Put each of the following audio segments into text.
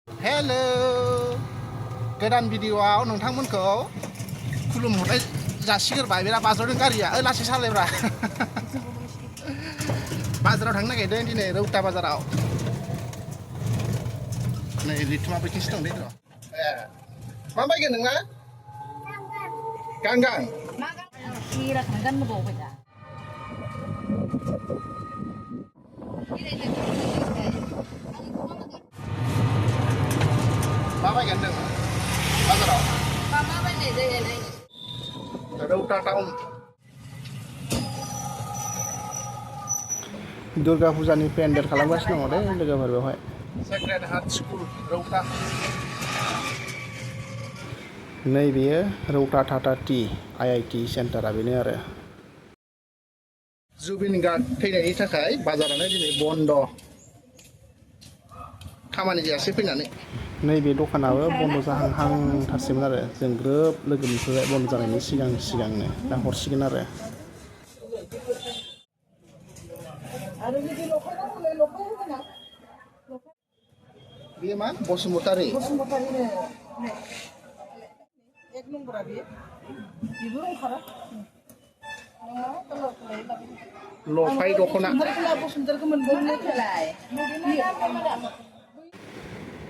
Hello गोदान भिडिअआव नोंथांमोनखौ खुलुमहरनाय जासिगोरबाय बेरा बाजारनि गारिया लासै सालायब्रा बाजाराव थांनो नागिरदों दिनै रौता बाजाराव नै लिथुमा बेखिसो दं दै र' मा बायगोन नोंना गांगां Kira kan mo bawa ka. मा बायगोन नों बाजाराव Mama ba ne da yana. रौता टाउन दुर्गा फुजानि पेन्डेल खालामगासिनो दङ दे लोगोफोर बेवहाय सेक्रेड हार्ट स्कुल रौता नै बेयो रौता टाटा टि IIT सेन्टारा बेनो आरो जुबिन गार्ग थैनायनि थाखाय बाजारानो दिनै बन्द खामानि जायासै फैनानै नैबे दखानाबो बन्द जाहांहांथारसैमोन आरो जों ग्रोब लोगो मोनफैबाय बन्द जानायनि सिगांनो दा हरसिगोन आरो बेयो मा बसुमतारी एक नम्बरा बेयो बेबो ओंखारा लफाय दख'ना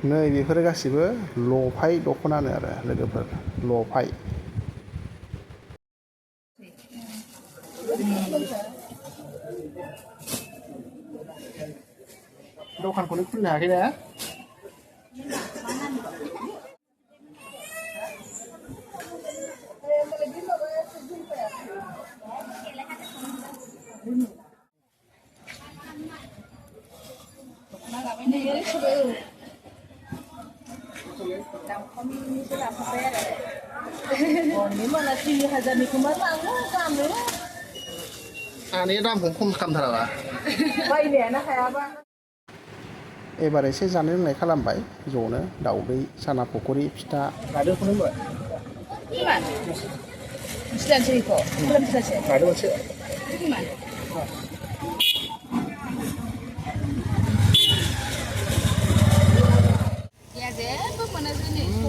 नै बेफोरो गासिबो लफाय दख'नानो आरो लोगोफोर लफाय दखानखौनो खुलिनो हायाखै ना आंनि दामखौ खम खालामथाराबा बायनायानो हायाबा एबार एसे जानाय लोंनाय खालामबाय ज'नो दाउदै साना पकरि फिथा गादोखौनो होनबाय गादो मोनसे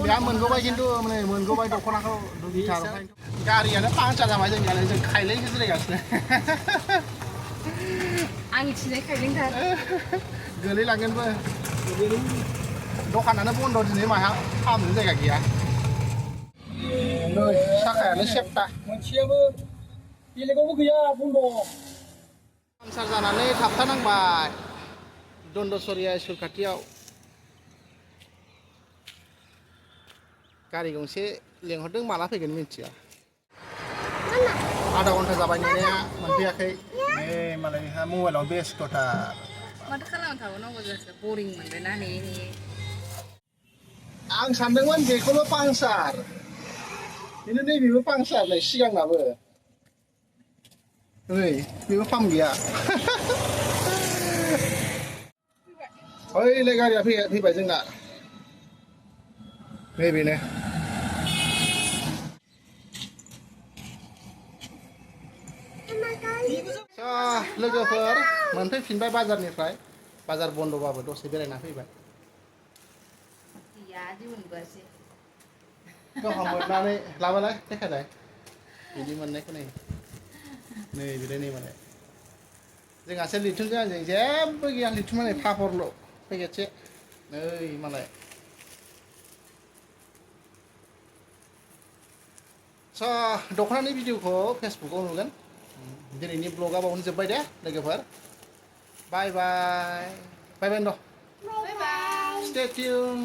दा मोनगौबाय खिन्थु माने मोनगौबाय दख'नाखौ दुगिथार गारियानो पांचार जाबाय जोंनियानो जों खायलेंसो जिरायगासिनो आं थिनाय खायलेंथार गोलैलांगोनबो दखानानो बन्द दिनै माहा फाहामनो जायगा गैया नै साखायानो सेबता मोनसेयाबो बेलेगावबो गैया बन्द पांचार जानानै थाबथानांबाय दन्दसरिया स्कुल खाथियाव गारि गंसे लेंहरदों माला फैगोन मिन्थिया आधा घन्टा जाबाय नेनाया मोनफैयाखै नै मालायहा मबाइलाव बेस्थ'थार माथो खालामना थाबावनांगौ जाखो बरिं मोनबायना ने आं सानदोंमोन बेखौल' पांचार खिन्थु नैबेबो पांचार नै सिगांनाबो नै बेबो पाम्प गैया ओइलाय गारिया फैबाय जोंना नैबेनो लोगोफोर मोनफैफिनबाय बाजारनिफ्राय बाजार बन्दबाबो दसे बेरायना फैबाय गावहा मोननानै लाबालाय देखायलाय बिदि मोननायखौ नै बिलाय नै माने जोंहासो लिथुमजों आंजों जेबो गैया लिथुमा नै पापरल' पेकेटसे नै मालाय दख'नानि भिडिअखौ फेसबुकाव नुगोन दिनैनि ब्लगा बावनो जोब्बाय दे लोगोफोर बाय बाय बाय बाय स्टे टिउन